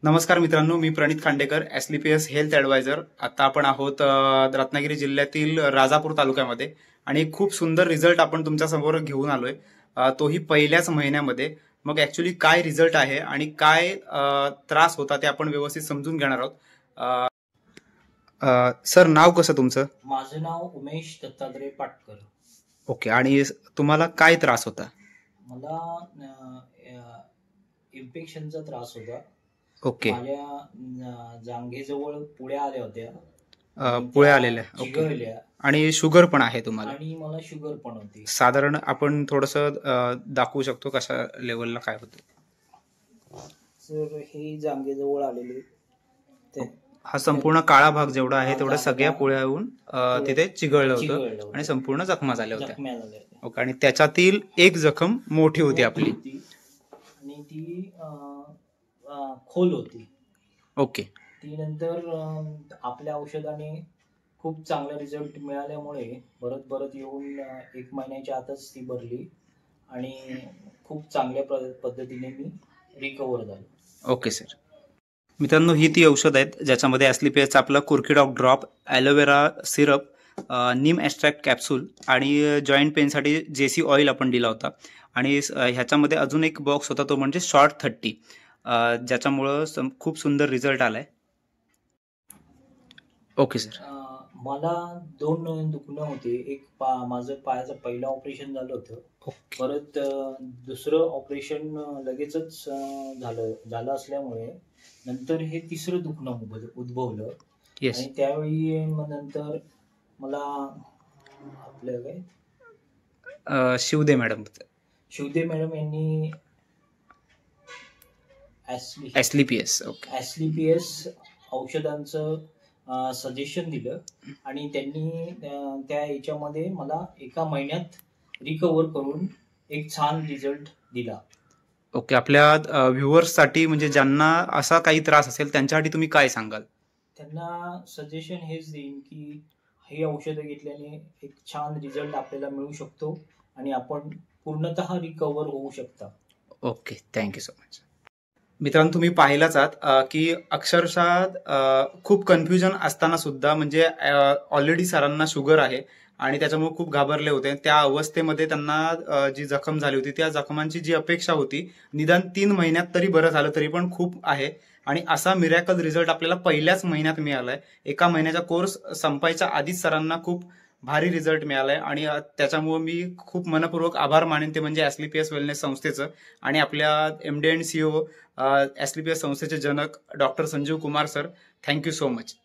नमस्कार मित्रांनो, मी प्रणित Khandekar, एसलीपीएस health adviser. आता आपण आहोत रत्नागिरी जिल्ह्यातील राजापूर तालुक्यामध्ये आणि खूप सुंदर रिझल्ट आपण तुमच्या समोर घेऊन आलोय, तोही पहिल्याच महिन्यामध्ये. मग ऍक्च्युली काय रिझल्ट आहे आणि काय त्रास होता ते आपण व्यवस्थित समजून घेणार आहोत. सर, नाव कसं तुमचं? माझं नाव उमेश दत्तात्रय पाटकर. ओके. आणि तुम्हाला काय त्रास होता? मला इन्फेक्शनचा त्रास होता. ओके. माझ्या जांघेजवळ पुळ्या आल्या होत्या, पुळे आलेल्या. ओके. चिघळल्या आणि शुगर पण आहे तुम्हाला? आणि मला शुगर पण होती. साधारण आपण थोडंसं दाखवू शकतो कशा लेवलला काय होतं? सर, हे जांघेजवळ आलेले हा संपूर्ण काळा भाग जेवढा आहे तेवढ्या सगळ्या पुळ्या येऊन तिथे चिघळलं होतं आणि संपूर्ण जखमा झाल्या होत्या. ओके. आणि त्याच्यातील एक जखम मोठी होती आपली आणि ती खोल होती. ओके. ती नंतर आपल्या औषधाने खूप चांगला रिझल्ट मिळाल्यामुळे परत येऊन 1 महिन्याच्या आतच ती भरली आणि खूप चांगल्या पद्धतीने मी रिकवर झालो. Okay sir. मित्रांनो, ही ती औषध आहेत ज्याच्यामध्ये एसलीपीएसचा आपला कुर्कीडॉक ड्रॉप, ॲलोवेरा सिरप, नीम एक्स्ट्रॅक्ट कॅप्सूल आणि जॉईंट पेनसाठी जेसी ऑइल आपण दिला होता. आणि ह्याच्यामध्ये अजून एक बॉक्स होता, तो म्हणजे शॉर्ट 30, ज्याच्यामुळं खूप सुंदर रिझल्ट आलाय. Okay sir. मला 2 दुखणं होते. एक माझं पायाचं पहिलं ऑपरेशन झालं होतं. परत दुसरं ऑपरेशन लगेचच झालं असल्यामुळे नंतर हे तिसरं दुखणं उद्भवलं. आणि त्यावेळी मग नंतर मला आपलं काय शिवदे मॅडम यांनी एसलीपीएस औषधांचं सजेशन दिलं आणि त्यांनी त्या याच्यामध्ये मला 1 महिन्यात रिकवर करून एक छान रिझल्ट दिला. ओके. आपल्या व्ह्युअर्ससाठी, म्हणजे ज्यांना असा काही त्रास असेल त्यांच्यासाठी तुम्ही काय सांगाल? त्यांना सजेशन हेच देईन की हे औषधं घेतल्याने एक छान रिझल्ट आपल्याला मिळू शकतो आणि आपण पूर्णतः रिकवर होऊ शकता. ओके. Thank you so much. मित्रांनो, तुम्ही पाहिलाच आहात की अक्षरशः खूप कन्फ्युजन असताना सुद्धा, म्हणजे ऑलरेडी सरांना शुगर आहे आणि त्याच्यामुळे खूप घाबरले होते. त्या अवस्थेमध्ये त्यांना जी जखम झाली होती, त्या जखमांची जी अपेक्षा होती, निदान 3 महिन्यात तरी बरं झालं तरी पण खूप आहे. आणि असा मिरॅकल रिझल्ट आपल्याला पहिल्याच महिन्यात मिळालाय. 1 महिन्याचा कोर्स संपायच्या आधीच सरांना खूप भारी रिझल्ट मिळालाय आणि त्याच्यामुळे मी खूप मनपूर्वक आभार मानेन, ते म्हणजे एसलीपीएस वेलनेस संस्थेचं आणि आपल्या MD अँड CEO एसलीपीएस संस्थेचे जनक doctor Sanjeev Kumar sir. Thank you so much.